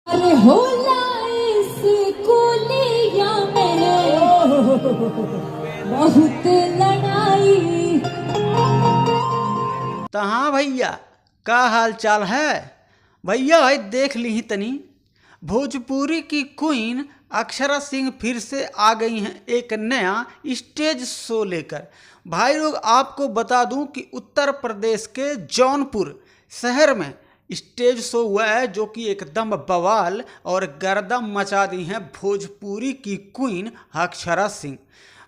अरे होला इस कोलिया में बहुत लड़ाई। तो हाँ भैया, का हाल चाल है भैया? भाई देख ली तनी, भोजपुरी की क्वीन अक्षरा सिंह फिर से आ गई हैं एक नया स्टेज शो लेकर। भाई लोग आपको बता दूं कि उत्तर प्रदेश के जौनपुर शहर में स्टेज शो हुआ है जो कि एकदम बवाल और गर्दा मचा दी हैं भोजपुरी की क्वीन अक्षरा सिंह।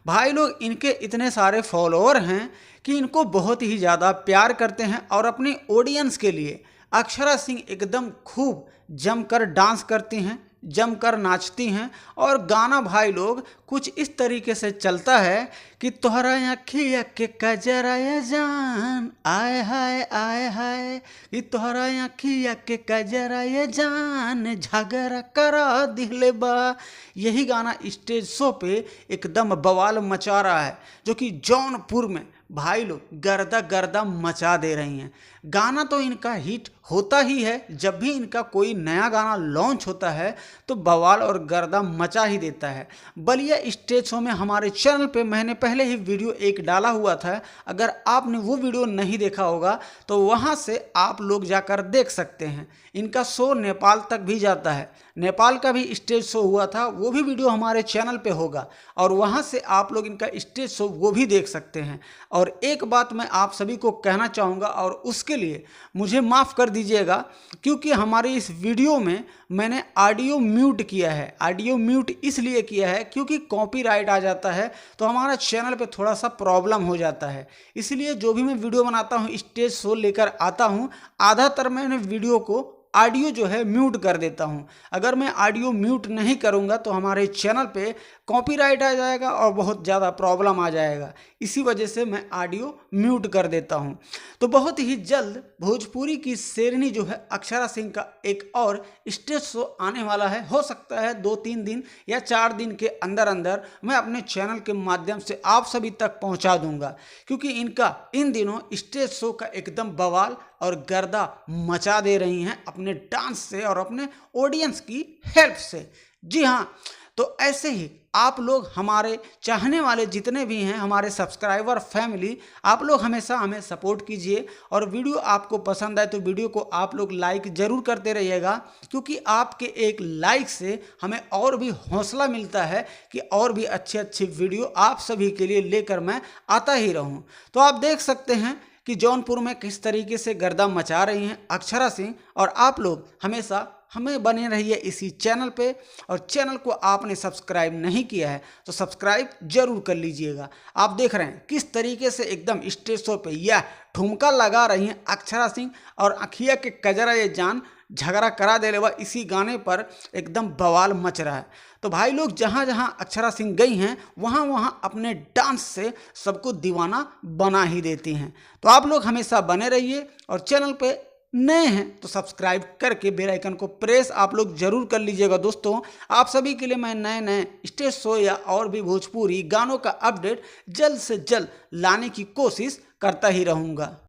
भाई लोग इनके इतने सारे फॉलोअर हैं कि इनको बहुत ही ज़्यादा प्यार करते हैं और अपनी ऑडियंस के लिए अक्षरा सिंह एकदम खूब जमकर डांस करती हैं, जमकर नाचती हैं। और गाना भाई लोग कुछ इस तरीके से चलता है कि तोहरा अखिया के कजरा ये जान आय हाय आय हाय, कि तोहरा अखिया के कजरा ये जान झगड़ा करा दिले बा। यही गाना स्टेज शो पे एकदम बवाल मचा रहा है जो कि जौनपुर में भाई लोग गर्दा गर्दा मचा दे रही हैं। गाना तो इनका हिट होता ही है, जब भी इनका कोई नया गाना लॉन्च होता है तो बवाल और गर्दा मचा ही देता है। बलिया स्टेज शो में हमारे चैनल पे मैंने पहले ही वीडियो एक डाला हुआ था, अगर आपने वो वीडियो नहीं देखा होगा तो वहाँ से आप लोग जाकर देख सकते हैं। इनका शो नेपाल तक भी जाता है, नेपाल का भी स्टेज शो हुआ था, वो भी वीडियो हमारे चैनल पे होगा और वहाँ से आप लोग इनका स्टेज शो वो भी देख सकते हैं। और एक बात मैं आप सभी को कहना चाहूँगा और उसके लिए मुझे माफ़ कर दीजिएगा, क्योंकि हमारी इस वीडियो में मैंने ऑडियो म्यूट किया है। ऑडियो म्यूट इसलिए किया है क्योंकि कॉपीराइट आ जाता है तो हमारा चैनल पे थोड़ा सा प्रॉब्लम हो जाता है। इसलिए जो भी मैं वीडियो बनाता हूँ, स्टेज शो लेकर आता हूँ, आधातर मैंने वीडियो को ऑडियो जो है म्यूट कर देता हूं। अगर मैं ऑडियो म्यूट नहीं करूंगा तो हमारे चैनल पे कॉपीराइट आ जाएगा और बहुत ज़्यादा प्रॉब्लम आ जाएगा। इसी वजह से मैं ऑडियो म्यूट कर देता हूं। तो बहुत ही जल्द भोजपुरी की शेरनी जो है अक्षरा सिंह का एक और स्टेज शो आने वाला है। हो सकता है 2-3 दिन या 4 दिन के अंदर अंदर मैं अपने चैनल के माध्यम से आप सभी तक पहुंचा दूंगा, क्योंकि इनका इन दिनों स्टेज शो का एकदम बवाल और गर्दा मचा दे रही हैं अपने डांस से और अपने ऑडियंस की हेल्प से। जी हाँ, तो ऐसे ही आप लोग हमारे चाहने वाले जितने भी हैं, हमारे सब्सक्राइबर फैमिली, आप लोग हमेशा हमें सपोर्ट कीजिए और वीडियो आपको पसंद आए तो वीडियो को आप लोग लाइक ज़रूर करते रहिएगा, क्योंकि आपके एक लाइक से हमें और भी हौसला मिलता है कि और भी अच्छे अच्छे वीडियो आप सभी के लिए लेकर मैं आता ही रहूँ। तो आप देख सकते हैं कि जौनपुर में किस तरीके से गर्दा मचा रही हैं अक्षरा सिंह, और आप लोग हमेशा हमें बने रहिए इसी चैनल पे। और चैनल को आपने सब्सक्राइब नहीं किया है तो सब्सक्राइब जरूर कर लीजिएगा। आप देख रहे हैं किस तरीके से एकदम स्टेज शो पे यह ठुमका लगा रही हैं अक्षरा सिंह, और अखिया के कजरा ये जान झगड़ा करा दे लेवा, इसी गाने पर एकदम बवाल मच रहा है। तो भाई लोग जहाँ जहाँ अक्षरा सिंह गई हैं वहाँ वहाँ अपने डांस से सबको दीवाना बना ही देती हैं। तो आप लोग हमेशा बने रहिए और चैनल पे नए हैं तो सब्सक्राइब करके बेल आइकन को प्रेस आप लोग जरूर कर लीजिएगा। दोस्तों, आप सभी के लिए मैं नए नए स्टेज शो या और भी भोजपुरी गानों का अपडेट जल्द से जल्द लाने की कोशिश करता ही रहूँगा।